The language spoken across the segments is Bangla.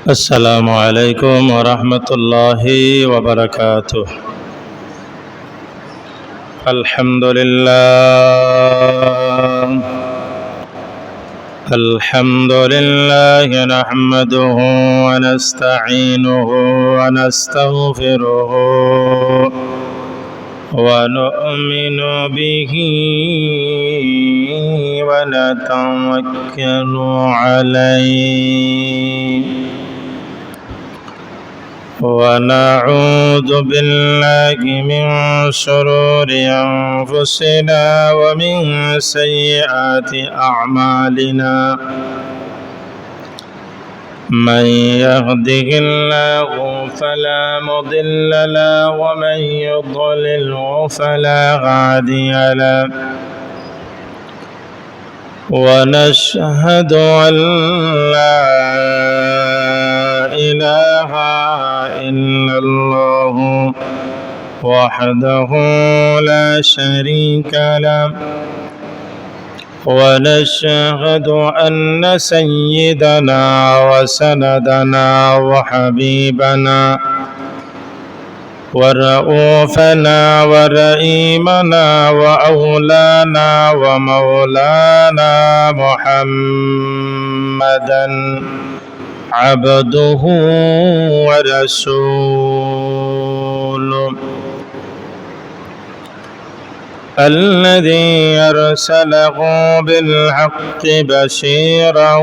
السلام عليكم ورحمة الله وبركاته. الحمد لله نحمده ونستعينه ونستغفره ونؤمن به ونتوكل عليه ونعوذ بالله من شرور أنفسنا ومن سيئات أعمالنا. من يهده الله فلا مضل له ومن يضلله فلا هادي له. ونشهد أن لا إله إلا الله وحده لا شريك له. ونشهد أن سيدنا وسندنا وحبيبنا ورؤوفنا ورئيمنا وأولانا ومولانا محمدا عبده ورسوله الذي أرسله بالحق بشيرا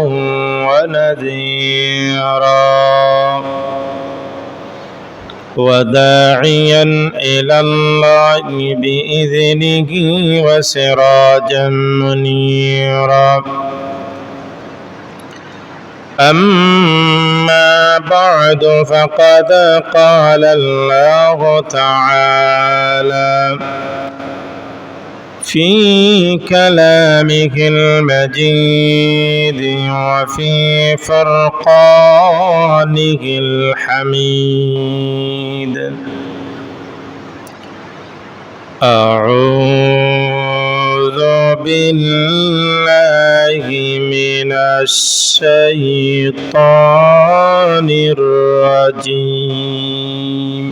ونذيرا وداعيا إلى الله بإذنه وسراجا منيرا. أما بعد فقد قال الله تعالى في كلامه المجيد وفي فرقانه الحميد. أعوذ بالله من الشيطان الرجيم.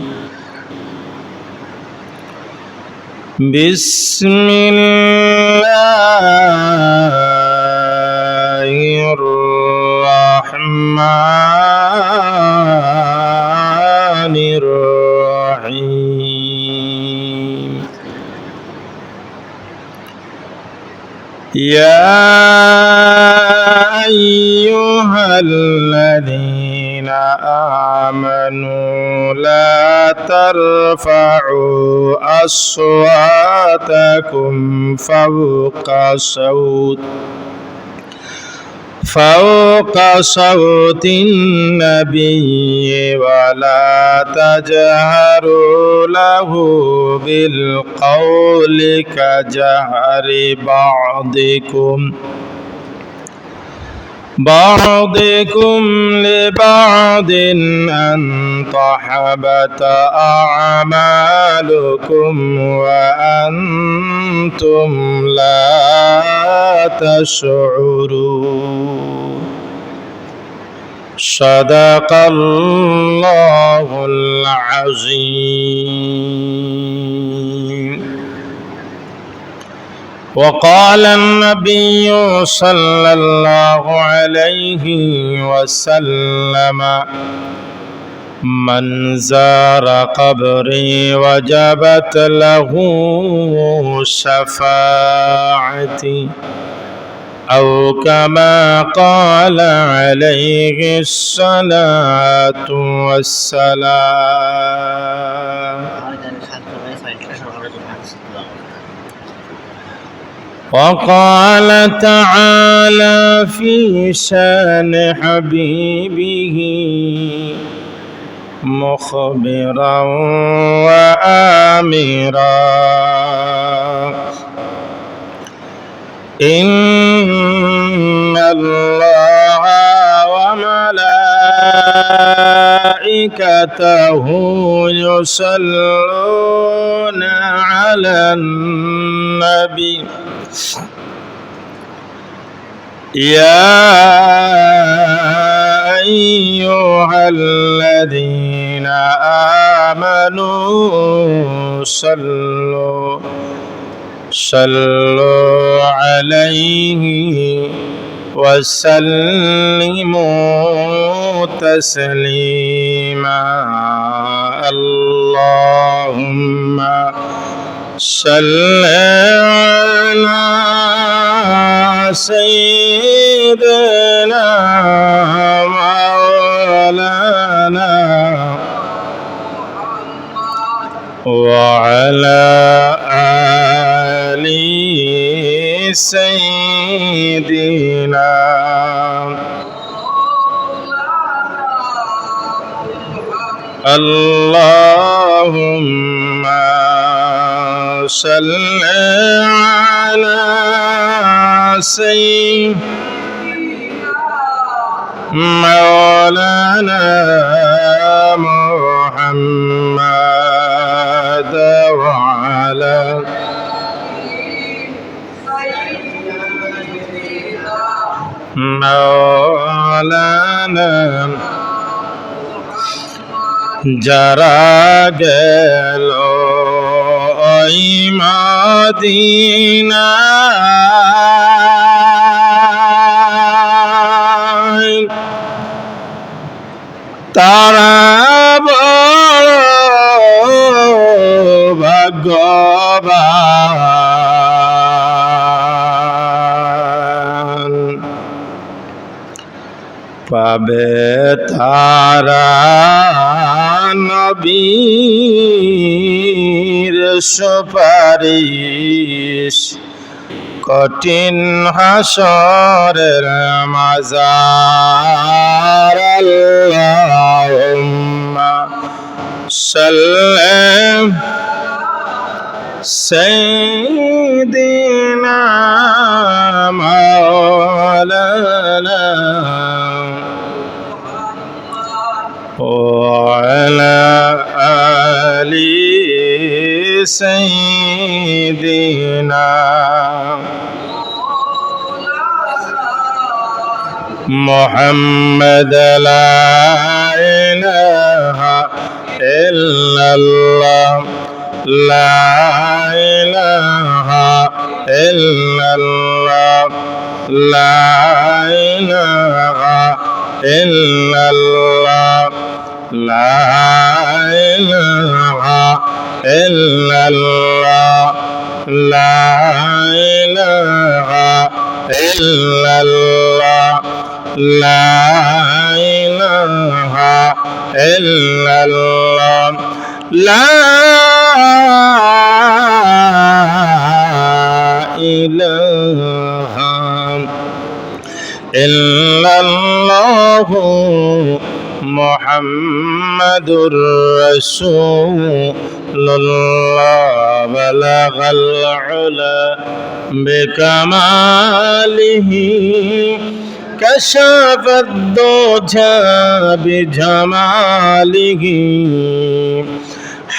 بسم الله الرحمن الرحيم. يا أيها الذين آمنوا لا ترفعوا أصواتكم فوق صوت النبي ولا تجهروا له بالقول كجهر بعضكم لبعض أن تحبط أعمالكم وأنتم لا تشعرون. صدق الله العظيم. وقال النبي صلى الله عليه وسلم من زار قبري وجبت له شفاعتي أو كما قال عليه الصلاة والسلام. وقال تعالى في شان حبيبه مخبرا وآمرا إن الله وملائكته يصلون على النبي يا أيها أيها الذين آمنوا صلوا عليه وسلموا تسليما اللهم صل على سيدنا مولانا وعلى آل سيدنا اللهم صل على سيدنا مولانا محمد وعلى مولانا যারা গেল ওই মদিনায় তারা বড় ভাগ্যবান পাবে তারা নবীর সুপারিশ কঠিন হাসরের মাজার আল্লাহুম্মা সাল্লি সাইয়্যিদিনা মাওলানা وعلى آل سيدنا محمد لا إله إلا الله لا إله إلا الله لا إله إلا الله لا إله إلا الله لا إله إلا الله لا إله إلا الله لا إله إلا الله محمد رسول الله بلغ العلا بكماله كشف الدجى بجماله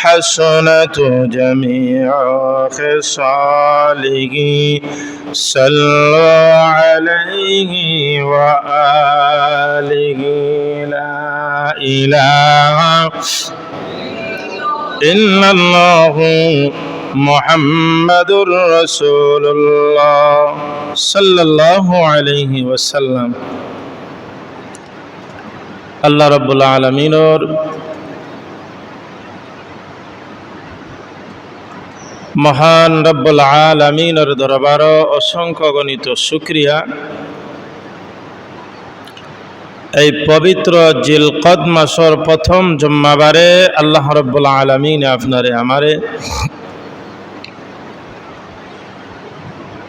حسنت جميع خصاله صلوا عليه وآله لا إله إلا الله محمد رسول الله صلى الله عليه وسلم الله رب العالمين মহান রব্বুল আলামিনের দরবারে অসংখ্য গণিত শুকরিয়া। এই পবিত্র জিলকদ মাসের প্রথম জুম্মাবারে আল্লাহ রব্বুল আলামিন আপনারে আমারে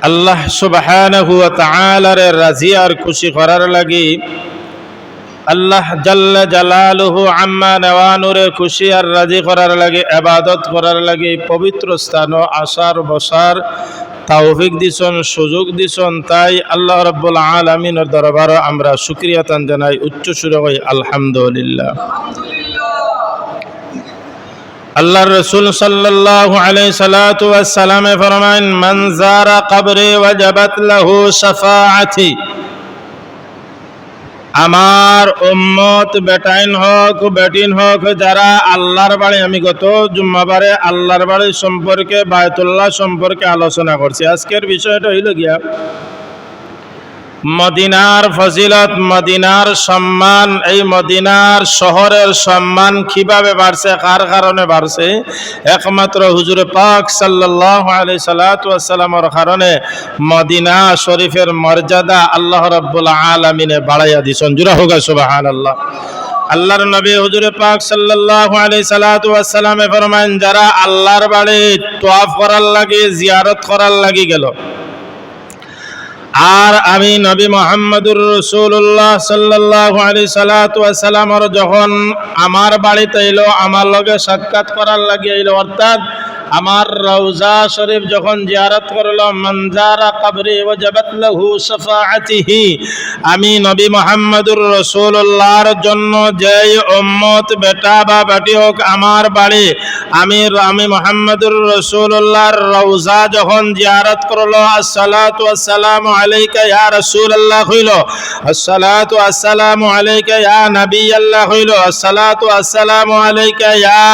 আল্লাহ সুবহানাহু ওয়া তাআলার রাজি আর খুশি করার লাগি আল্লাহ জাল্লা জালালুহু আম্মা নওয়ানুরে খুশি আর রাজি করার লাগে ইবাদত করার লাগে পবিত্র স্থান আসার বসার তৌফিক দিছন সুযোগ দিছন। তাই আল্লাহ রাব্বুল আলামিনের দরবারে আমরা শুকরিয়া তান জানাই উচ্চ সুরে কই আলহামদুলিল্লাহ। আল্লাহর রাসূল সাল্লাল্লাহু আলাইহি সাল্লাতু ওয়াস সালামে ফরমান মান জারা কবরি ওয়াজাবাত লাহু শাফাআতি আমার উম্মত বেটাইন হোক বেটিন হোক যারা আল্লাহর বাড়ি, আমি গত জুম্মাবারে আল্লাহর বাড়ি সম্পর্কে বায়তুল্লাহ সম্পর্কে আলোচনা করছি। আজকের বিষয়টা হইল গিয়া মদিনার ফজিলত, মদিনার সম্মান। এই মদিনার শহরের সম্মান কিভাবে বাড়ছে, কার কারণে বাড়ছে? একমাত্র হুজুর পাক সাল্লাল্লাহু আলাইহি সাল্লাতু ওয়াস সালামের কারণে মদিনা শরীফের মর্যাদা আল্লাহ রাব্বুল আলামিনে বাড়াইয়া দিছেন। জোরে হোক সুবহানাল্লাহ। আল্লাহর নবী হুজুর পাক সাল্লাল্লাহু আলাইহি সাল্লাতু ওয়াস সালামে ফরমান, যারা আল্লাহর বাড়ি তওয়াফ করার লাগি, জিয়ারত করার লাগি গেল, আর আমি নবী মুহাম্মদুর রাসূলুল্লাহ সাল্লাল্লাহু আলাইহি সাল্লাতু ওয়াস সালামের যখন আমার বাড়িতে এলো, আমার লগে সাক্ষাৎ করার লাগি এলো, অর্থাৎ আমার রওজা শরীফ যখন জিয়ারত করলো, মানজারা কবরি ওয়াজাবাত লাহু শাফাআতিহি, আমি নবী মুহাম্মদুর রাসূলুল্লাহর জন্য যেই উম্মত বেটা বা বেটি হোক আমার বাড়ি, আমি মুহাম্মদুর রাসূলুল্লাহর রওজা যখন জিয়ারত করলো, আসসালাতু ওয়াসসালামু আলাইকা ইয়া রাসূলুল্লাহ হইল, আসসালাতু ওয়াসসালামু আলাইকা ইয়া নবিয়াল্লাহ হইল, আসসালাতু ওয়াসসালামু আলাইকা ইয়া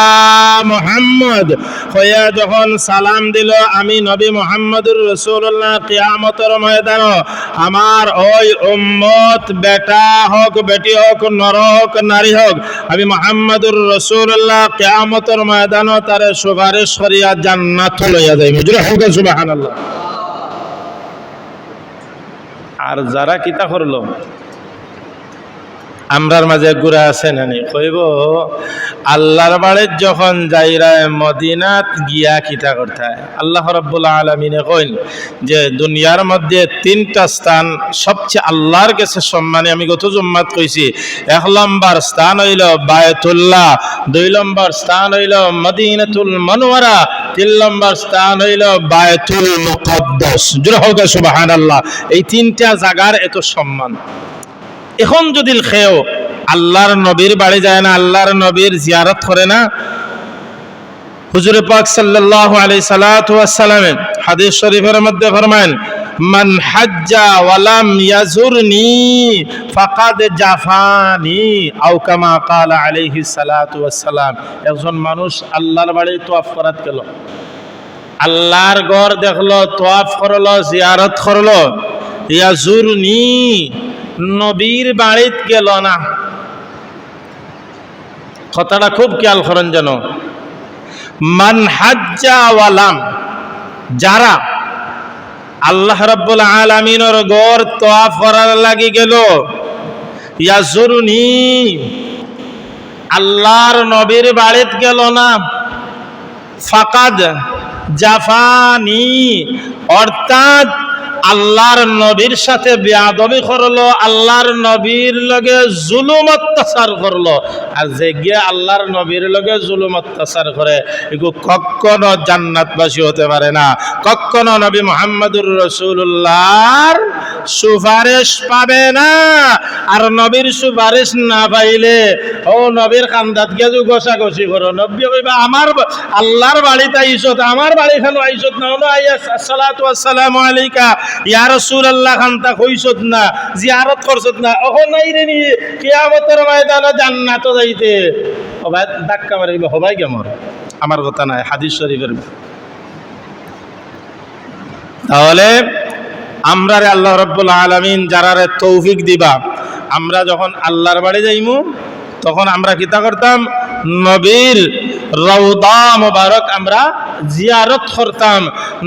মুহাম্মদ হইয়া যখন সালাম দিল, আমি নবী মুহাম্মদুর রাসূলুল্লাহ কিয়ামতের ময়দানে আমার ওই উম্মত বেটা হোক বেটি হোক নর হোক নারী হোক, আমি মুহাম্মদুর রাসূলুল্লাহ কিয়ামতের ময়দানে তার সুপারিশ করিয়া জান্নাত লইয়া যাইব। জোরে হোক সুবহানাল্লাহ। আর যারা কিতা করলো, আমরার মাঝে গুড়া আছে নানি, কইব আল্লাহর বাড়ির যখন যাইরা মদিনাত গিয়া কিতা করতে হয়। আল্লাহ রাব্বুল আলামিনে কইন যে দুনিয়ার মধ্যে তিনটা স্থান সবচেয়ে আল্লাহর কাছে সম্মানী। আমি গত জুম্মাত কইছি, 1 নম্বর স্থান হইল বায়তুল্লাহ, 2 নম্বর স্থান হইল মদিনাতুল মুনাওয়ারা, 3 নম্বর স্থান হইল বায়তুল মুকদ্দাস। জোরে হোক সুবহানাল্লাহ। এই তিনটা জায়গার এত সম্মান। এখন যদি খেয়েও আল্লাহর নবীর বাড়ি যায় না, আল্লাহর নবীর জিয়ারত করে না, হুজুর পাক সাল্লাল্লাহু আলাইহি সাল্লাতু ওয়াস সালাম হাদিস শরীফের মধ্যে ফরমান, মান হাজ্জা ওয়া লাম ইয়াজুরনি ফাকাদ জাফানি, আও কামা ক্বালা আলাইহি সাল্লাতু ওয়াস সালাম। একজন মানুষ আল্লাহর বাড়ি তওয়াফ করাত গেল, আল্লাহর ঘর দেখলো, তওয়াফ করলো, জিয়ারত করলো, ইয়াজুরনি, নবীর বাড়িত গেল না। কথাটা খুব খেয়াল করেন যেন। মান হাজ্জা ওয়া লাম, যারা আল্লাহ রাব্বুল আলামিনের ঘর তওয়াফ করার লাগি গেল, ইয়াজুরনি, আল্লাহর নবীর বাড়িত গেল না, ফাকাদ জাফানি, অর্থাৎ আল্লাহর নবীর সাথে বেয়াদবি করলো, আল্লাহর নবীর লগে জুলুম অত্যাচার করলো। আর যে গিয়ে আল্লাহর নবীর লগে জুলুম অত্যাচার করে, এগুলো কখনো জান্নাতবাসী হতে পারে না, কখনো নবী মুহাম্মদুর রাসূলুল্লাহর সুপারিশ পাবে না। আর নবীর সুপারিশ না পাইলে ও নবীর কান্দাত গিয়ে গোসাগোসি করো, নবী কইবা আমার আল্লাহর বাড়িতে আইছত, আমার বাড়ি খানো আইছত না, আসসালাতু ওয়াসসালামু আলাইকা ইয়া রাসূলুল্লাহ খানতা কইছত না, জিয়ারত করছত না, এখন নাই রে নি কিয়ামতের ময়দানে জান্নাত যাইতে ওবাই ধাক্কা মারিব, হবাই কেমন? আমার কথা নাই, হাদিস শরীফের। তাহলে আমরা আল্লাহ রাব্বুল আলামিন যারারে তৌফিক দিবা, আমরা যখন আল্লাহর বাড়ি যাইমু তখন আমরা কিতা করতাম, নবীর রওদা মুবারক আমরা জিয়ারত করতাম,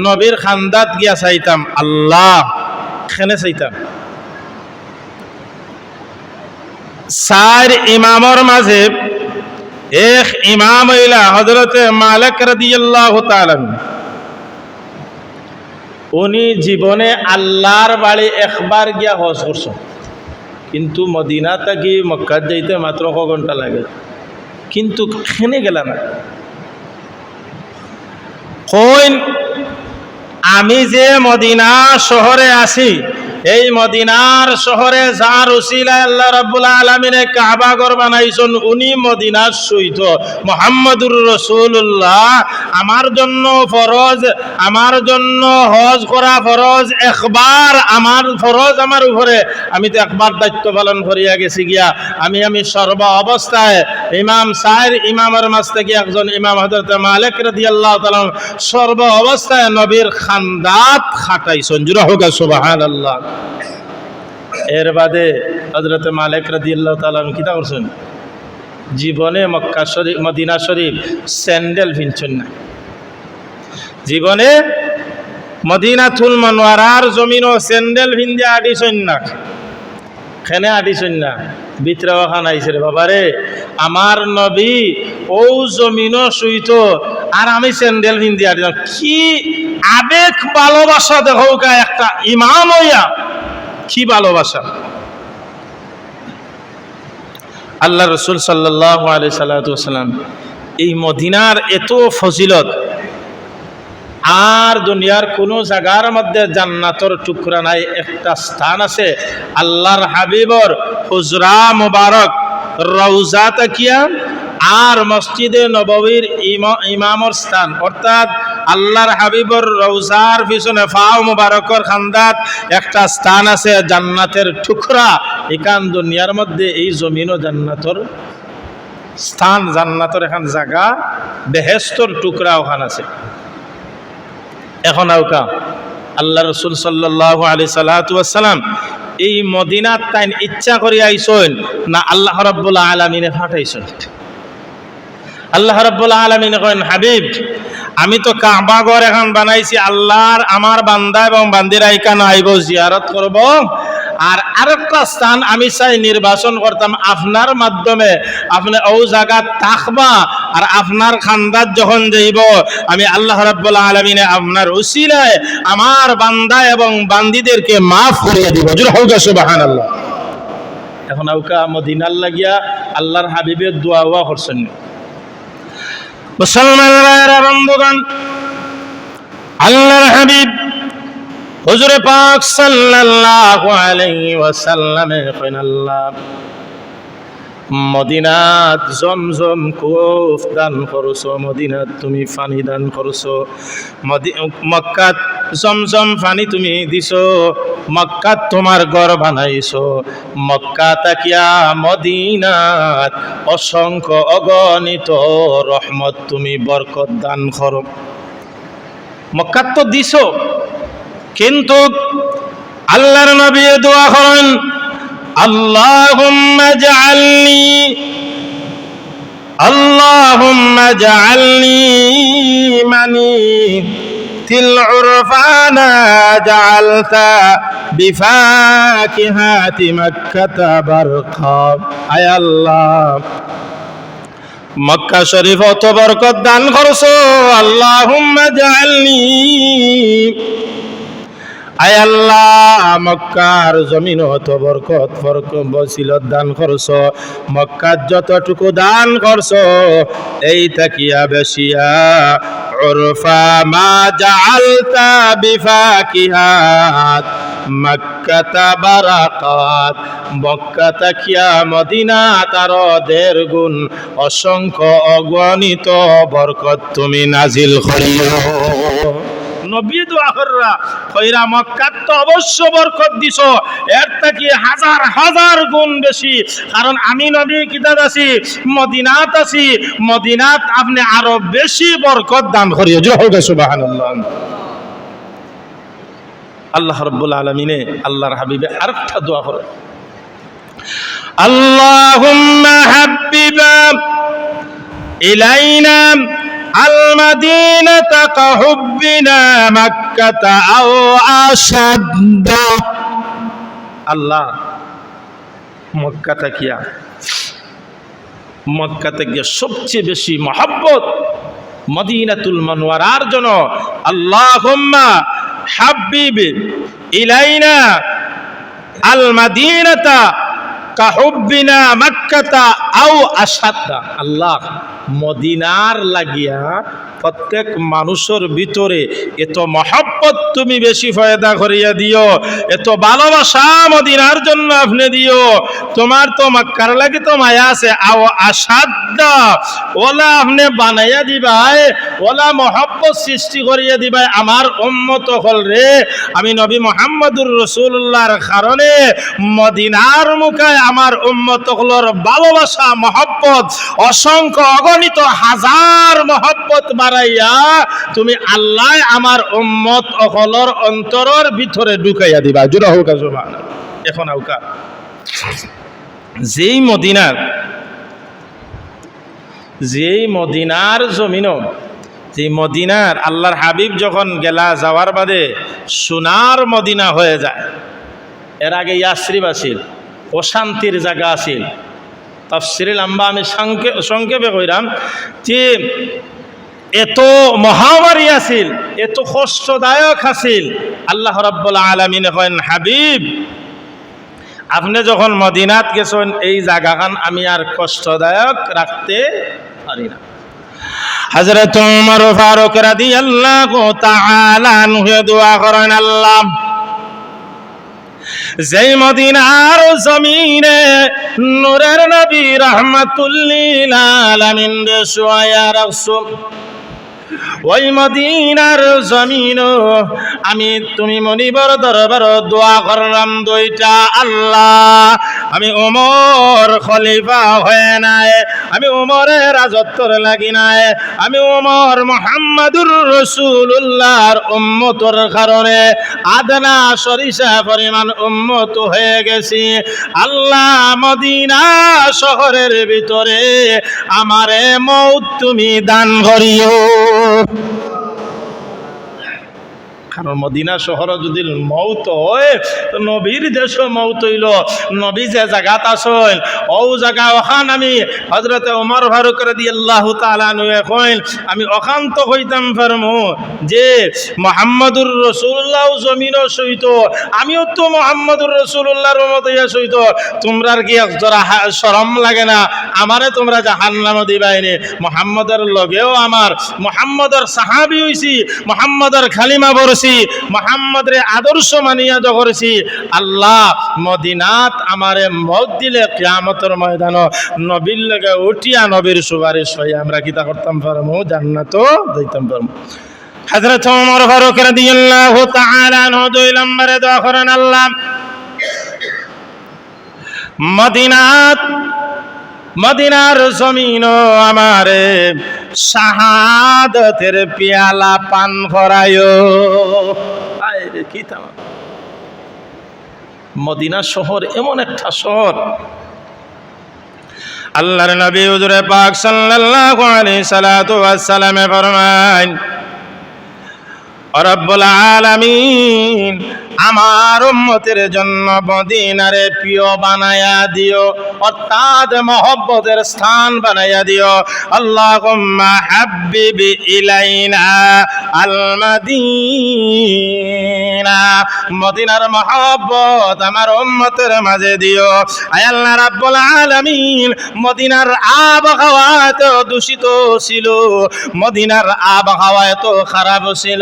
নবীর খান্দাত গিয়া চাইতাম, আল্লাহ খেনে চাইতাম। 4 ইমামর মাঝে এক ইমাম হইলা হযরতে মালিক রাদিয়াল্লাহু তাআলা। উনি জীবনে আল্লাহর বাড়ি একবার গিয়া হজ করছেন, কিন্তু মদিনা থেকে মক্কা যাইতে মাত্র ক ঘন্টা লাগে, কিন্তু খেনে গেল না। কইন আমি যে মদিনা শহরে আছি, এই মদিনার শহরে যার উসিলায় আল্লাহ রাব্বুল আলামিনে কাবা ঘর বানাইছেন উনি মদিনার সহিত মুহাম্মদুর রাসূলুল্লাহ। আমার জন্য ফরজ, আমার জন্য হজ করা ফরজ একবার, আমার ফরজ আমার উপরে, আমি তো একবার দায়িত্ব পালন করিয়া গেছি গিয়া। আমি সর্ব অবস্থায় ইমাম সাহের ইমামের মাঝ থেকে একজন ইমাম হযরত মালিক রাদিয়াল্লাহু তাআলা সর্ব অবস্থায় নবীর খান্দাত খাটাইছেন। জুরা হোক সুবহানাল্লাহ। এর বাদে হযরত মালিক রাদিয়াল্লাহু তাআলা কিতা করছেন? জীবনে মক্কা শরীফ মদিনা শরীফ স্যান্ডেল ভিনছেন না। জীবনে মদিনাতুল মুনাওয়ারার জমিনও স্যান্ডেল ভিন্দে আডিছেন না। খেনে আডিছেন না, ভিতরে ওখান আইছে রে বাবারে, আমার নবী ও জমিনও শুইত আর আমি স্যান্ডেল ভিন্দে আডিলাম। কি আবেগ ভালোবাসা দেখো একটা ইমাম হইয়া, কি ভালোবাসা। আল্লাহ রসুল সাল্লাল্লাহু আলাইহি সাল্লাম এই মদিনার এত ফজিলত আর দুনিয়ার কোনো জায়গার মধ্যে জান্নাতর টুকরা নাই। একটা স্থান আছে আল্লাহর হাবিবর হুজরা মুবারক রওজা তাকিয়া আর মসজিদে নববীর ইমামর স্থান, অর্থাৎ আল্লাহর হাবিবর রওজার পিছনে ফাও মুবারকর খান্দাত একটা স্থান আছে জান্নাতের টুকরা। এখান দুনিয়ার মধ্যে এই জমিনও জান্নাতর স্থান, জান্নাতর এখান জায়গা, বেহেশতর টুকরা ওখান আছে। এখন আউকা আল্লাহ রসুল সাল্লাল্লাহু আলাইহি সাল্লাম এই মদিনার তাইন ইচ্ছা করি আইসেন না আল্লাহ রাব্বুল আলামিনে ফাটাইছেন? আল্লাহ রাব্বুল আলামিন কইন, হাবিব আমি তো কাবা ঘর এখন বানাইছি, আল্লাহর আমার বান্দা এবং বান্দিরা এখানে আইব, জিয়ারত করব। আর আরেকটা স্থান আমি চাই নির্বাচন করতাম আপনার মাধ্যমে, আপনি ও জায়গা থাকবা আর আপনার খান্দাত যখন যাইব আমি আল্লাহ রাব্বুল আলামিনে আপনার উসিলায় আমার বান্দা এবং বান্দিদেরকে মাফ করিয়ে দিব। জোরে হোক সুবহানাল্লাহ। এখন আউকা মদিনার লাগিয়া আল্লাহর হাবিবের দোয়া ওয়া করছেন। মুসলমানরা বন্ধুগণ, আল্লাহর হাবিব হুজুরে পাক সাল্লাল্লাহু আলাইহি ওয়াসাল্লামে কইন, আল্লাহ মদিনাত জমজম কূপ দান করছো, মদিনাত তুমি পানি দান করছো, মক্কাত জমজম পানি তুমি দিছো, মক্কাত তোমার ঘর বানাইছো, মক্কা তাকিয়া মদিনাত অসংখ্য অগণিত রহমত তুমি বরকত দান করো। মক্কাত তো দিছো, কিন্তু আল্লাহর নবী দোয়া করেন, আল্লাহুম্মা জাআলনি মানি তিল উরফানা জাআলতা বিফাকিহাতি মক্কাতা বারকা। আয় আল্লাহ, মক্কা শরীফ অত বরকত দান করছো, আল্লাহুম্মা জাআলনি, আয় আল্লাহ মক্কার জমিন অত বরকত বছিলত দান করছো, মক্কার যতটুকু দান করছো এই তাকিয়া বেশিয়া উরফা মা জাআলতা বিফাকিহাত মক্কাতা বারাকাত, মক্কা তাকিয়া মদিনা তার 1.5 গুণ অসংখ্য অগণিত বরকত তুমি নাজিল করিও। নবী দোয়া কররা কইরা মক্কাত তো অবশ্য বরকত দিছো, এর থেকে হাজার হাজার গুণ বেশি, কারণ আমি নবী কিতাব আছি, মদিনাত আছি, মদিনাত আপনি আরো বেশি বরকত দান করিও। জয় হোক সুবহানাল্লাহ। আল্লাহ রাব্বুল আলামিনে আল্লাহর হাবিবে আরেকটা দোয়া করে, আল্লাহুম্মা হাব্বিবা ইলাইনা المدينة كحبنا مكة أو أشد। আল্লাহ মক্কা তাকিয়া সবচেয়ে বেশি মহব্বত মদিনাতুল মুনাওয়ারার জন্য আল্লাহুম্মা হাব্বিব ইলাইনা আল মাদিনাতা কাহুব্বিনা মক্কাতা আও আশাদ্দা। আল্লাহ মদিনার লাগিয়া প্রত্যেক মানুষের ভিতরে এত মহব্বত তুমি বেশি ফয়দা করিয়া দিও, এত ভালোবাসা মদিনার জন্য আপনি দিও। তোমার তো মক্কার লাগি তো মায়া আছে, আও আসাদ্দা ওলা আপনি বানাইয়া দিবাই, ওলা মহব্বত সৃষ্টি করিয়া দিবাই আমার উম্মত হল রে। আমি নবী মুহাম্মদুর রাসূলুল্লাহর কারণে মদিনার মুখে আমার উম্মত হলর ভালোবাসা মহব্বত অসংখ্য অগণিত হাজার মহব্বত বাড়াইয়া তুমি আল্লাহ আমার উম্মত অকলর অন্তরের ভিতরে ঢুকাইয়া দিবা। জোরা হোক সুবহানাল্লাহ। এখন আউকা যেই মদিনার জমিন, যে মদিনার আল্লাহর হাবিব যখন গেলা যাওয়ার বাদে সোনার মদিনা হয়ে যায়। এর আগে ইয়াসরিব আছিল, অশান্তির জায়গা আছিল। তাফসীরে লম্বা আমি সংক্ষেপে কইরাম যে এত মহামারী আছিল, এত কষ্টদায়ক আছিল। আল্লাহ রাব্বুল আলামিন কইন, হাবিব আপনি যখন মদিনাত গেছেন এই জায়গাখান আমি আর কষ্টদায়ক রাখতে পারি না। হযরত ওমর ফারুক রাদিয়াল্লাহু তাআলা আনহু দোয়া করেন, আল্লাহ যেই মদিনার জমিনে নূরের নবী রাহমাতুল লিল আলামিন শুয়া রাসূল, ওই মদিনার জমিন আমি তুমি মনিবর দরবার দোয়া করলাম দুইটা, আল্লাহ আমি ওমর খলিফা হয়ে নাই, আমি ওমরের রাজত্বর লাগি নাই, আমি ওমর মুহাম্মাদুর রাসূলুল্লাহর উম্মতর কারণে আদনা সরিষা পরিমাণ উম্মত হয়ে গেছি। আল্লাহ মদিনা শহরের ভিতরে আমারে মউত তুমি দান করিও। কারণ মদিনা শহর যদি মৌত হয় তো নবীর দেশ মৌত হইল। নবী যে জায়গাত আসেন ও জায়গা ওখান আমি হযরত ওমর ফারুক রাদিয়াল্লাহু তাআলা আনহু কইন আমি অখান্ত হইতাম পারমু যে মুহাম্মদুর রাসূলুল্লাহ জমিনও সহিত আমিও তো মুহাম্মদুর রাসূলুল্লাহর উম্মত হইয়া সহিত, তোমরার কি জরা শরম লাগে না? আমারে তোমরা জাহান্নামে দিবাইনি, মুহাম্মদের লগেও আমার মুহাম্মদের সাহাবী হইছি, মুহাম্মদের খালিমা বরছি, মুহাম্মদের আদর্শ মানিয়া করছি। আল্লাহ মদিনাত আমারে মত দিলে কিয়ামতের ময়দান নবীর লগে উঠিয়া নবীর সুপারিশ হইয়া আমরা কিতা করতাম পারমু, জান্নাতও যাইতাম পারমু। হযরত ওমর ফারুক রাদিয়াল্লাহু তাআলা আনহু 2 নম্বরে দোয়া করেন, আল্লাহ মদিনার জমিন আমারে শাহাদাতের পেয়ালা পান করায়ো। আরে কি তামাম! মদিনা শহর এমন একটা শহর, আল্লাহর নবী হুজুরে পাক সাল্লাল্লাহু আলাইহি সাল্লাতু ওয়াস সালামে ফরমান, রব্বুল আলামিন আমার উম্মতের জন্য মদিনারে প্রিয় বানায়া দিও, অর্থাৎ মহব্বতের স্থান বানায়া দিও। আল্লাহুম্মা হাব্বিব ইলাইনা আল মাদিনা, মদিনার মহব্বত আমার উম্মতের মাঝে দিও। আয় আল্লাহ রাব্বুল আলামিন, মদিনার আবহাওয়া এত দূষিত ছিল, মদিনার আবহাওয়া এত খারাপ ছিল।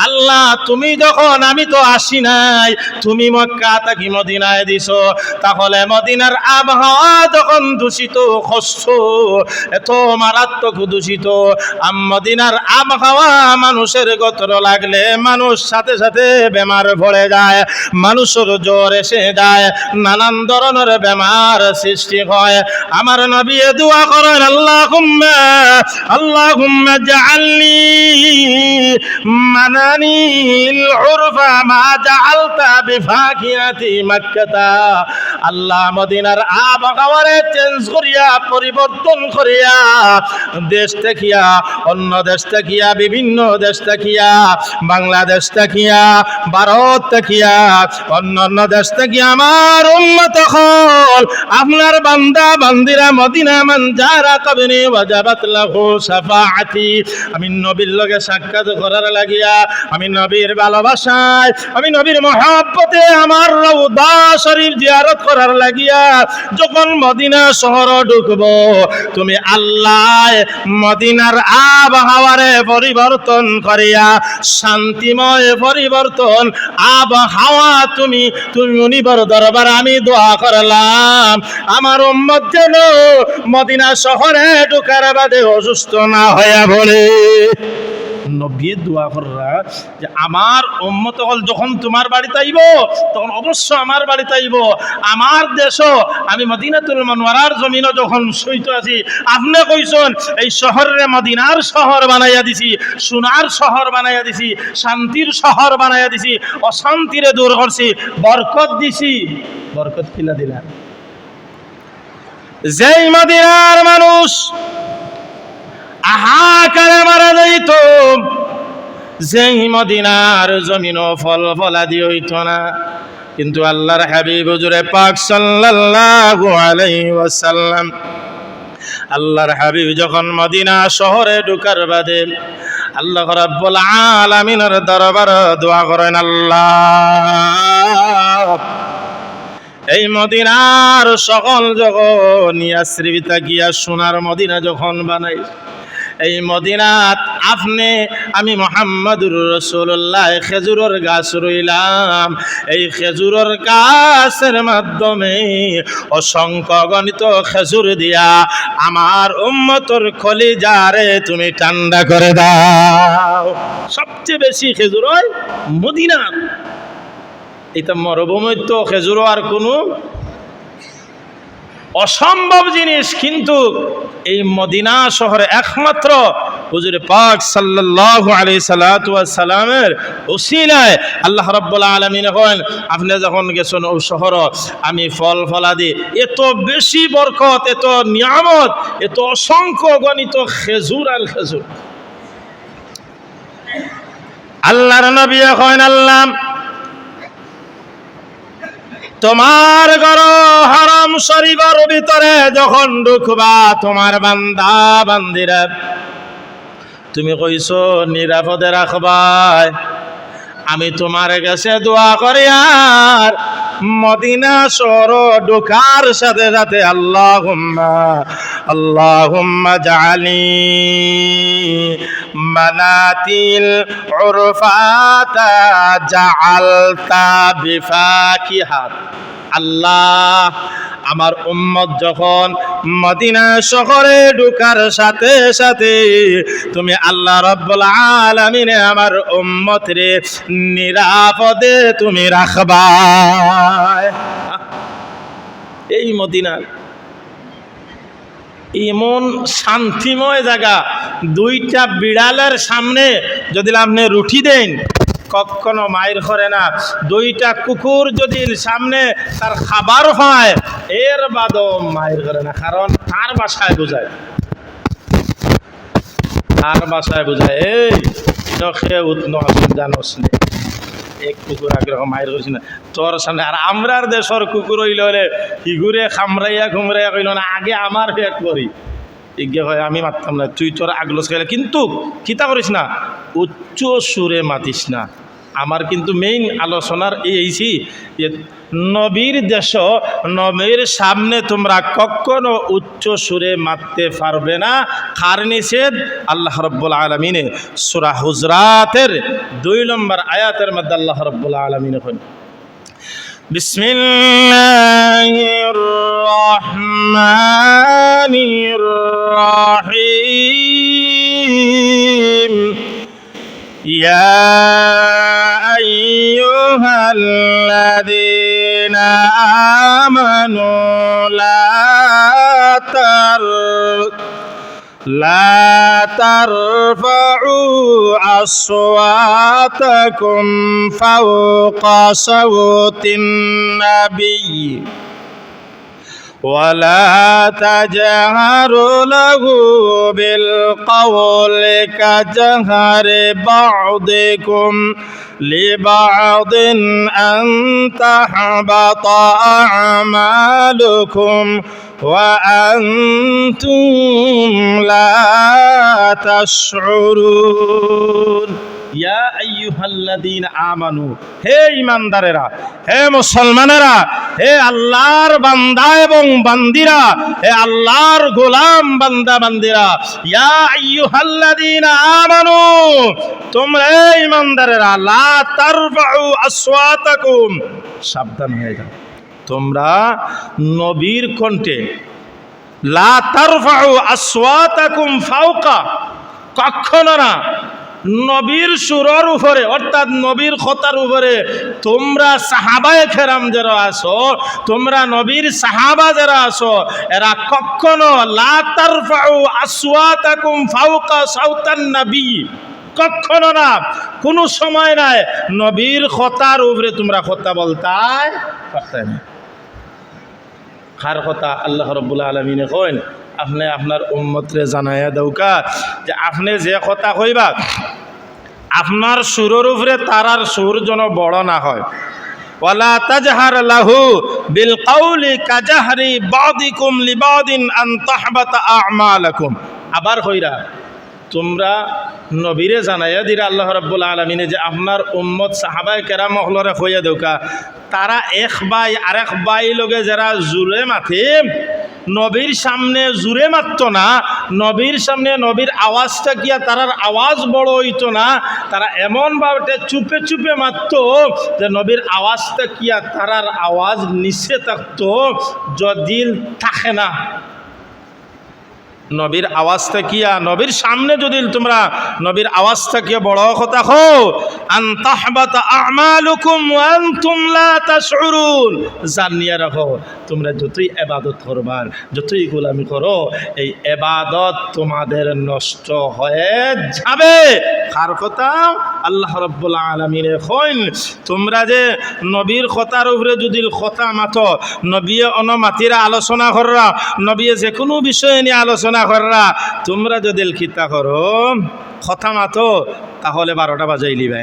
আল্লাহ তুমি যখন, আমি তো আসি নাই, তুমি মক্কা থেকে মদিনায় দিছো, তাহলে মদিনার আবহাওয়া যখন দূষিত, কষ্ট এত মারাত্মক দূষিত, মদিনার আবহাওয়া মানুষের গতর লাগলে মানুষ সাথে সাথে বেমার পড়ে যায়, মানুষের জ্বর এসে যায়, নানান ধরনের বেমার সৃষ্টি হয়। আমার নবী দোয়া করেন, আল্লাহুম্মা জাআলনি মানানিল উরফা মা জাআলতা বিফাকিয়াতি মক্কাতা। আল্লাহ মদিনার আবহাওয়ারে চেঞ্জ করিয়া, পরিবর্তন করিয়া, দেশ থাকিয়া অন্য দেশ থাকিয়া, বিভিন্ন দেশ থাকিয়া, বাংলাদেশ থাকিয়া, ভারত থাকিয়া, অন্যান্য দেশ থাকিয়া আমার উম্মত হল আপনার বান্দা বান্দিরা মদিনা মান যারা কবনি ওয়াজাবাত লাহু শাফাআতি। আমি নবীর লগে সাক্ষাৎ করার লাগিয়া, আমি নবীর ভালোবাসায়, আমি নবীর মহব্বতে আমার রওজা শরীফ জিয়ারত করার লাগিয়া যখন মদিনা শহর ঢুকব, তুমি আল্লাহ মদিনার আবহাওয়ারে পরিবর্তন করিয়া শান্তিময় পরিবর্তন আবহাওয়া তুমি উনিবর দরবার আমি দোয়া করলাম আমার উম্মত যেন মদিনা শহরে ঢুকার বাদে অসুস্থ না হইয়া বলে। নবী দোয়া কররা যে আমার উম্মত হল যখন তোমার বাড়িতে আইব তখন অবশ্য আমার বাড়িতে আইব, আমার দেশও আমি মদিনাতুল মুনাওয়ারার জমিনও যখন সইত আছি, আপনি কইছেন এই শহরে মদিনার শহর বানাইয়া দিছি, সোনার শহর বানাইয়া দিছি, শান্তির শহর বানাইয়া দিছি, অশান্তিরে দূর করছি, বরকত দিছি। বরকত কিলা দিলাম? যেই মদিনার মানুষ আহাকারে মারা যাইত, যেই মদিনার জমিন ফল ফলাদি হইত না, কিন্তু আল্লাহর হাবিব হুজুরে পাক সাল্লাল্লাহু আলাইহি ওয়াসাল্লাম আল্লাহর হাবিব যখন মদিনা শহরে ঢুকার বাদে আল্লাহ রাব্বুল আলামিনের দরবার দোয়া করেন, আল্লাহ এই মদিনার সকল যখন ইয়াসরিবিতা গিয়া সোনার মদিনা যখন বানাই, এই মদিনাত আপনি আমি মুহাম্মদুর রাসূলুল্লাহ খেজুরের গাছ রইলাম, এই খেজুরের গাছের মাধ্যমে অসংখ্য গণিত খেজুর দিয়া আমার উম্মতর কলিজারে তুমি ঠান্ডা করে দাও। সবচেয়ে বেশি খেজুর হয় মদিনাত। এটা মরুভূমির তো খেজুর আর কোনো অসম্ভব জিনিস, কিন্তু এই মদিনা শহরে একমাত্র হুজুর পাক সাল্লাল্লাহু আলাইহি সাল্লাতু ওয়াস সালামের উসিলায় আল্লাহ রাব্বুল আলামিন করেন আপনি যখন গেছেন ও শহর আমি ফল ফলাদি এত বেশি বরকত, এত নিয়ামত, এত অসংখ্য গণিত খেজুর আর খেজুর। আল্লাহর নবী করেন আল্লাহ তোমার ঘর হারাম শরীফের ভিতরে যখন ঢুকবা তোমার বান্দা বান্দিরা তুমি কইছো নিরাপদে রাখবাই, আমি তোমার কাছে দোয়া করি আর মদিনা শহর ঢোকার সাথে সাথে আল্লাহুম্মা জাআলি মানাতিল উরফাতা জাআলতা বিফাকিহাত। আল্লাহ আমার উম্মত যখন মদিনা শহরে ঢোকার সাথে সাথে তুমি আল্লাহ রাব্বুল আলামিন আমার উম্মতরে নিরাপদে তুমি রাখবা। এই মদিনা এমন শান্তিময় জায়গা, দুইটা বিড়ালের সামনে যদি আপনি রুটি দেন কখনো মায়ের করে না, দুইটা কুকুর যদি সামনে তার খাবার হয় এর বাদও মায়ের করে না, কারণ তার বাসায় বোঝায়, তার বাসায় বোঝায় এই খেয়ে উৎন জানোস এক কুকুর আগ্রহ মায়ের করছি না তোর সামনে। আর আমরার দেশের কুকুর হইলে হলে হিগুরে খামরাইয়া খুমরাইয়া কইল না আগে আমার পেট করি ইজ্ঞা হয় আমি মারতাম না, তুই তোর আগলস খাইলে কিন্তু কিতা করিস না উচ্চ সুরে মাতিস না। আমার কিন্তু মেইন আলোচনার এইছি যে নবীর দেশ নবীর সামনে তোমরা কখনো উচ্চ সুরে মারতে পারবে না। কার নিষেধ? আল্লাহ রাব্বুল আলামিনে সূরা হুজরাতের 2 নম্বর আয়াতের মধ্যে আল্লাহ রাব্বুল আলামিন বলেন বিসমিল্লাহির রহমানির রহিম ইয়া আইয়ুহাল্লাযীনা আমানু লা তারফা'উ আসওয়াতাকুম ফাওকা সাওতিন নাবিয়্য ولا تجهروا له بالقول كجهر بعضكم لبعض أن تحبط أعمالكم وأنتم لا تشعرون ইয়া আইয়ুহাল্লাযীনা আমানু, হে ঈমানদারেরা, হে মুসলমানেরা, হে আল্লাহর বান্দা এবং বান্দিরা, হে আল্লাহর গোলাম বান্দা বান্দিরা, ইয়া আইয়ুহাল্লাযীনা আমানু, তোমরা ঈমানদারেরা, লা তারফাউ আসওয়াতাকুম, সাবধান হয়ে যাও, তোমরা নবীর কণ্ঠে, লা তারফাউ আসওয়াতাকুম ফাওকা, কখনো না নবীর সুরের উপরে অর্থাৎ নবীর কথার উপরে তোমরা সাহাবায়ে কেরাম যারা আছো, তোমরা নবীর সাহাবা যারা আছো, এরা কখনো লা তারফাউ আসওয়াতাকুম ফাওকা সাউতান নবী, কখনো না, কোনো সময় নাই নবীর কথার উপরে তোমরা কথা বলতাই পারতে না। কার কথা? আল্লাহ রাব্বুল আলামিনে কইন, আপনি আপনার উম্মতরে জানাইয়া দৌকা যে আপনি যে কথা কইবা আপনার সুরের উপরে তারার সুর যেন বড় না হয়। ওয়ালা তাজহার লাহু বিল কাউলি কাজাহরি বাদিকুম লিবাদিন আন তাহবাতা আমালাকুম। আবার কইরা তোমরা নবীরে জানাইয়া দিরা আল্লাহ রাব্বুল আলামিনে যে আপনার উম্মত সাহাবায়ে কেরাম হলরে কইয়া দৌকা তারা এক বাই আরেক বাই লগে যারা জুরে মাথে নবীর সামনে জুরে মারত না, নবীর সামনে নবীর আওয়াজটা কিয়া তারার আওয়াজ বড় হইতো না, তারা এমনভাবে চুপে চুপে মারত যে নবীর আওয়াজটা কিয়া তারার আওয়াজ নিচে থাকতো, যদি থাকে না নবীর আওয়াজটা কিয়া নবীর সামনে যদি তোমরা নবীর আওয়াজটা কিয়া বড় কথা হো আন তাহবাতা আমালুকুম ওয়া আনতুম লা তাশউরুন, জানিয়া রাখো তোমরা যতই ইবাদত করবার যতই গোলামি করো এই ইবাদত তোমাদের নষ্ট হয়ে যাবে। কার কথা? আল্লাহ রাব্বুল আলামিনে কইন তোমরা যে নবীর কথার উপরে যদি কথা মাতো, নবী অনমাতিরা আলোচনা কররা, নবী যে কোনো বিষয় নিয়ে আলোচনা কররা, তোমরা যদি খিতা করো কথা মাতো তাহলে 12টা বাজাই লিবে।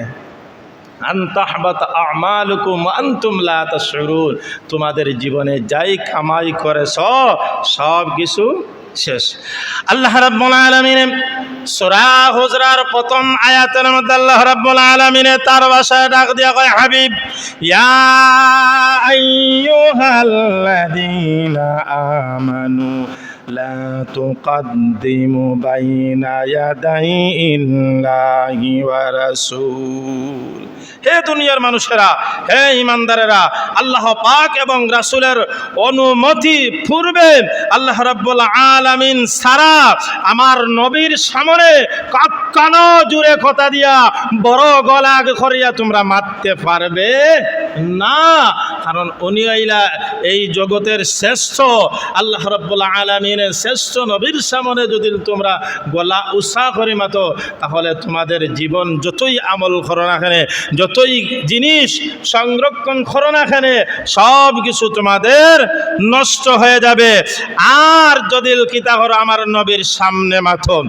আন তাহবাতা আমালুকুম ওয়া আনতুম লা তাশউরুন, তোমাদের জীবনে যাই কামাই করেছ সব কিছু শেষ। আল্লাহ রাব্বুল আলামিন সূরা হুজরার প্রথম আয়াতের মধ্যে আল্লাহ রাব্বুল আলামিন তার ভাষায় ডাক দিয়া কয়, হাবিব ইয়া আইয়ুহাল্লাযীনা আমানু লা তুকদ্দিমু বাইনা ইয়াদাই ইল্লাহি ওয়া রাসূল। হে দুনিয়ার মানুষেরা, হে ইমানদারেরা, আল্লাহ পাক এবং রাসূলের অনুমতি পূর্বে আল্লাহ রাব্বুল আলামিন সারা আমার নবীর সামনে কখনো জুড়ে কথা দিয়া বড় গলা করিয়া তোমরা মারতে পারবে না, কারণ উনি আইলা এই জগতের শ্রেষ্ঠ আল্লাহ রাব্বুল আলামিনের শ্রেষ্ঠ নবীর সামনে যদি তোমরা গলা উঁচা করে মাতো তাহলে তোমাদের জীবন যতই আমল করো না কেন, যতই জিনিস সংরক্ষণ করো না কেন, সব কিছু তোমাদের নষ্ট হয়ে যাবে। আর যদি কিতা করো আমার নবীর সামনে মাথো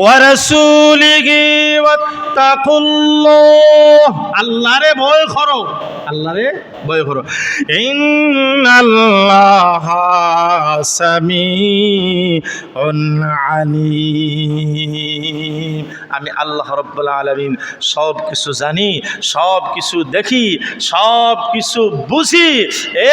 ওয়ারাসূলিহি ওয়াত্তাকুল্লাহ, আল্লাহরে ভয় করো, আল্লাহরে ভয় করো। ইন্নাল্লাহা সামিউন আলীম, আমি আল্লাহ রাব্বুল আলামিন সব কিছু জানি, সব কিছু দেখি, সব কিছু বুঝি,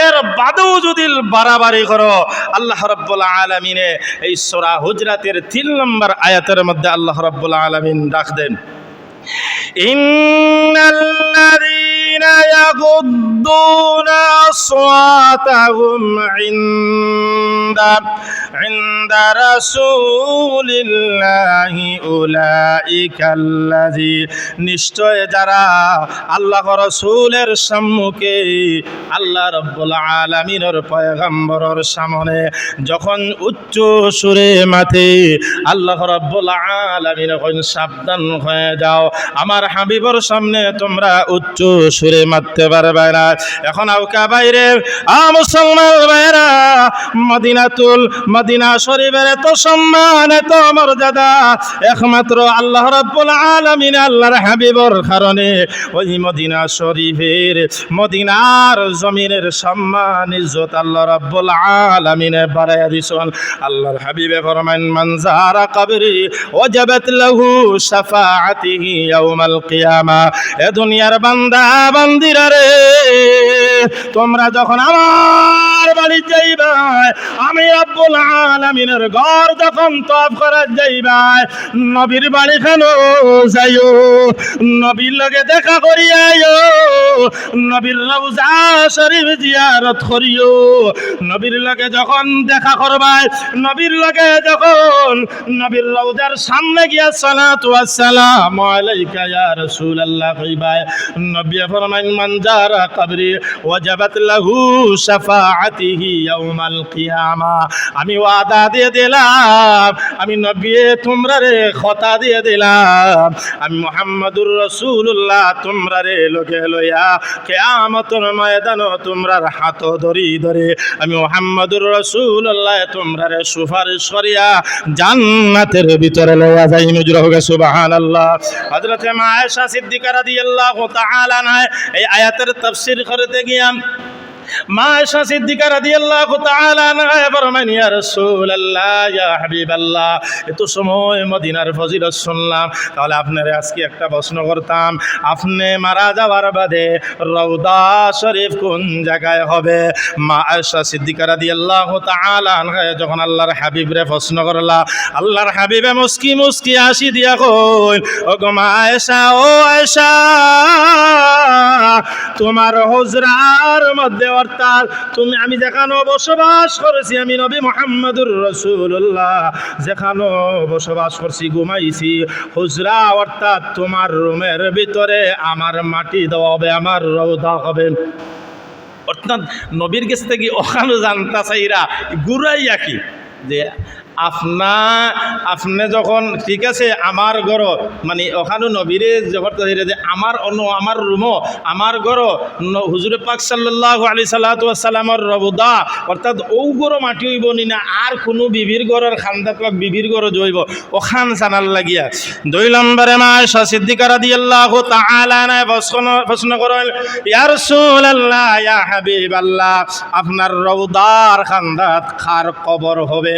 এর বাদেও যদি বাড়াবাড়ি করো আল্লাহ রাব্বুল আলামিনে এই সূরা হুজরাতের 3 নম্বর আয়াতের মধ্যে আল্লাহ রাব্বুল আলামিন ডাক দেন, ইন্নাল্লাযীনা ইয়াগুদ্দুনা আসওয়াতাহুম ইনদা রাসূলিল্লাহি উলাইকাল্লাযী, নিশ্চয় যারা আল্লাহ রাসূলের সম্মুখে আল্লাহ রাব্বুল আলামিনের পয়গম্বরের সামনে যখন উচ্চ সুরে মাথে আল্লাহ রাব্বুল আলামিন কইন সাবধান হয়ে যাও, আমার হাবিবর সামনে তোমরা উচ্চ সুরে মারতে পারবে না। এখন আউকা বাইরে মুসলমান ভাইরা মদিনা শরীফের এত সম্মান এত মর্যাদা একমাত্র আল্লাহ রাব্বুল আলামিন আল্লাহর হাবিবর কারণে। ওই মদিনা শরীফের মদিনার জমিনের সম্মান ইজ্জত আল্লাহ রাব্বুল আলামিনে বাড়াইয়া দিছেন। আল্লাহর হাবিবে ফরমান মান যারা কবরি ওয়াজাবাত লাহু শাফাআতিহি ইয়াউমাল কিয়ামা। এ দুনিয়ার বান্দা বান্দিরা রে, তোমরা যখন আমার বাড়ি যাইবা, আমি রব্বুল আলামিনের ঘর যখন তওয়াফ করা যাইবা, নবীর বাড়ি খানো যাইও, নবীর লগে দেখা করিয়া আইও, নবীর রওজা শরীফ জিয়ারত করিও। নবীর লগে যখন দেখা করবাই, নবীর লগে যখন নবীর রওজার সামনে গিয়া সালাতু ওয়াসসালামু আলাইকা ইয়া রাসূলুল্লাহ কইবাই, নবী ফরমান মান যারা কবরি ওয়াজাবাত লাহু শাফাআতিহি ইয়াউমাল কিয়ামা। আমি ওয়াদা দিয়ে দিলাম, আমি নবী তোমরা রে কথা দিয়ে দিলাম, আমি মুহাম্মদুর রাসূলুল্লাহ তোমরা রে লগে লইয়া কিয়ামতের ময়দানে তোমরার হাত ধরি ধরে আমি মুহাম্মদুর রাসূলুল্লাহ তোমরা রে সুপারিশ করিয়া জান্নাতের ভিতরে লইয়া যাই। নজর হোক সুবহানাল্লাহ। হযরত মা আয়েশা সিদ্দিকা রাদিয়াল্লাহু তাআলা আনহা এই আয়াতের তাফসীর করতে গিয়া মা আয়েশা সিদ্দিকা রাদিয়াল্লাহু তাআলা আনহা ফরমান ইয়া রাসূলুল্লাহ ইয়া হাবিবাল্লাহ, এত সময় মদিনার ফজিলত শুনলাম, তাহলে আপনারে আজকে একটা প্রশ্ন করতাম, আপনি মারা যাওয়ার বাদে রওজা শরীফ কোন জায়গায় হবে? মা আয়েশা সিদ্দিকা রাদিয়াল্লাহু তাআলা আনহা যখন আল্লাহর হাবিবরে প্রশ্ন করলা, আল্লাহর হাবিবে মুস্কি মুস্কি হাসি দিয়া কইল, ও গো মা আয়েশা, ও আয়েশা, তোমার হুজরার মধ্যে অর্থাৎ তুমি আমি যেখানে বসবাস করেছি, আমি নবী মুহাম্মদুর রাসূলুল্লাহ যেখানে বসবাস করছি, ঘুমাইছি, হুজরা অর্থাৎ তোমার রুমের ভিতরে আমার মাটি দেওয়া হবে, আমার রওজা হবে। অর্থাৎ নবীর কাছ থেকে ওখানে জানতা চাইরা ঘুরাইয়া কি যে আপনি যখন ঠিক আছে আমার ঘর মানে ওখানে নবীরে যখন যে আমার অন্য আমার রুমও আমার ঘর হুজুরে পাক সাল্লাল্লাহু আলাইহি সাল্লামের রওজা অর্থাৎ ও ঘর মাটি হইব নি না আর কোনো বিবির ঘরের খান্দা পাক বিবির ঘর জইব ওখান জানার লাগিয়া। 2 নম্বরে মা আয়েশা সিদ্দিকা রাদিয়াল্লাহু তাআলা আনহা প্রশ্ন করেন, ইয়া রাসূলুল্লাহ ইয়া হাবিবাল্লাহ, আপনার রওজার খান্দাত কার কবর হবে?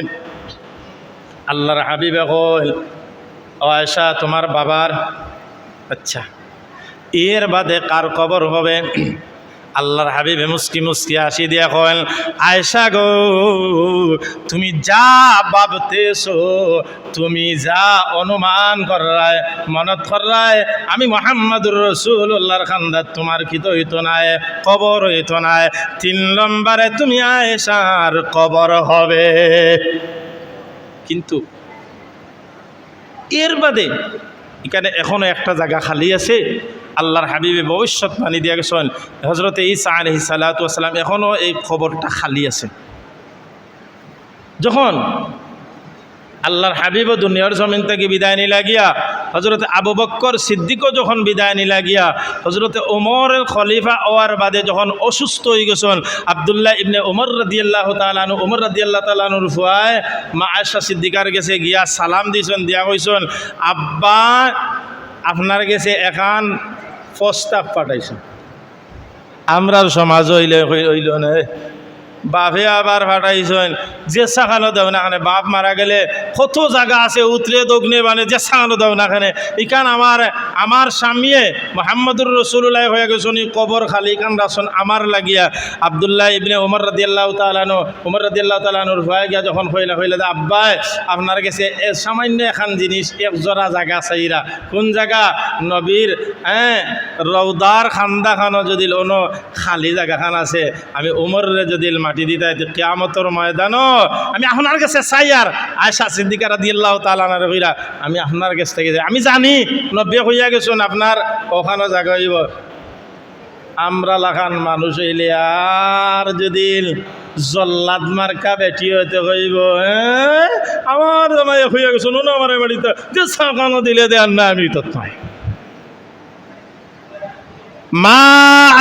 আল্লাহর হাবিবে কইল, ও আয়েশা তোমার বাবার। আচ্ছা, এর বাদে কার কবর হবে? আল্লাহর হাবিবে মুস্কি মুস্কি হাসি দিয়া কইল, আয়েশা গো, তুমি যা ভাবতেছো, তুমি যা অনুমান করায় মনত করায়, আমি মুহাম্মদুর রাসূলুল্লাহর খান্দাত তোমার কিত হইতো নাই, কবর হইতো নাই। 3 নম্বরে তুমি আয়েশার কবর হবে। কিন্তু এর বাদে এখানে এখনো একটা জায়গা খালি আছে। আল্লাহর হাবিবে ভবিষ্যৎবাণী দিয়া গেছেন, হযরতে ঈসা আলাইহিস সালাতু ওয়াস সালাম এখনো এই খবরটা খালি আছে। যখন আল্লাহর হাবিব দুনিয়ার জমিন থেকে বিদায় নিলা গিয়া, হযরতে আবু বকর সিদ্দিকও যখন বিদায় নিলা গিয়া, হযরতে ওমরের খলিফা হওয়ার বাদে যখন অসুস্থ হয়ে গেছেন, আব্দুল্লাহ ইবনে ওমর রাদিয়াল্লাহু তাআলা আনহু ওমর রাদিয়াল্লাহু তাআলা আনহুর ফুয়ায় মা আয়েশা সিদ্দিকার কাছে গিয়া সালাম দিয়েছেন, দিয়া কইছেন, আব্বা আপনার কাছে এখান প্রস্তাব পাঠাইছেন। আমরার সমাজ হইল না, বাপে আবার ফাটাইছেন যে সাখানো দেও না খানে, বাপ মারা গেলে কত জায়গা আছে উতরে দগ্নে মানে যে সাখানো দেও না খানে, ইখান আমার স্বামীয়ে মুহাম্মদুর রাসূলুল্লাহ হয়ে গেছেন, কবর খালি ইখান রাসন আমার লাগিয়া। আব্দুল্লাহ ইবনে ওমর রাদিয়াল্লাহু তাআলা আনহু ওমর রাদিয়াল্লাহু তাআলা আনহুর ভয় গিয়া যখন হইলা যে আব্বাই আপনার কাছে সামান্য এখান জিনিস এক জোড়া জায়গা চাইরা, কোন জায়গা? নবীর রওদার খান্দা খানো যদি অন্য খালি জায়গা খান আছে, আমি ওমরের যদি মাটি দিতে কিয়ামতের ময়দানও আমি আপনার কাছে চাই। আর আয়েশা সিদ্দিকা রাদিয়াল্লাহু তাআলা আনহা কইরা, আমি আপনার কাছ থেকে যাই, আমি জানি নবী হইয়া গেছেন আপনার ওখানে জায়গা হইব। আমরা লাখান মানুষ হইলে আর যদি জল্লাদ মার্কা বেটি হইতে কইব, আমার জামাই হইয়া গেছেন ও আমার বাড়িতে যে সাকানো দিলে দেন না, আমি তো নয়। মা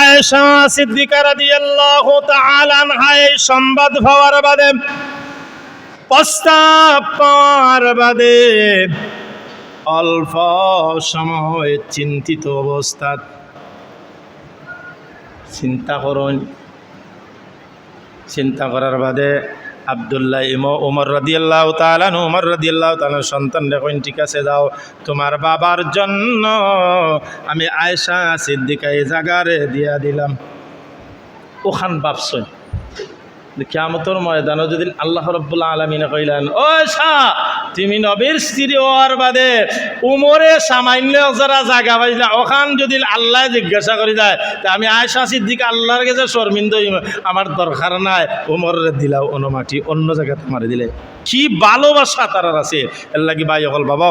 আয়েশা সিদ্দিকা রাদিয়াল্লাহু তাআলা আনহা এই সংবাদ পাওয়ার বাদে প্রস্তাব পাওয়ার বাদে অল্প সময় চিন্তিত অবস্থা চিন্তা করার বাদে আব্দুল্লাহ উমর রাদিয়াল্লাহু তাআলা উমর রাদিয়াল্লাহু তাআলা সন্তান দেখুন, ঠিক আছে যাও, তোমার বাবার জন্য আমি আয়েশা সিদ্দিকা এই জায়গারে দিয়া দিলাম। ওখান ভাবছই কিয়ামতের ময়দানে যদি আল্লাহ রাব্বুল আলামিনে কইলেন, ও শাহ তুমি নবীর স্ত্রী হওয়ার বাদে উমরে সামান্য যারা জায়গা পাইলা, ওখান যদি আল্লাহ জিজ্ঞাসা করে যায় তা আমি আয়েশা সিদ্দিকা আল্লাহর কাছে শর্মিন্দ আমার দরকার নাই, উমরের দিলাও অনুমাটি অন্য জায়গাতে মারি দিলে কি ভালোবাসা তারার আছে। এর লাগি ভাই অকল বাবা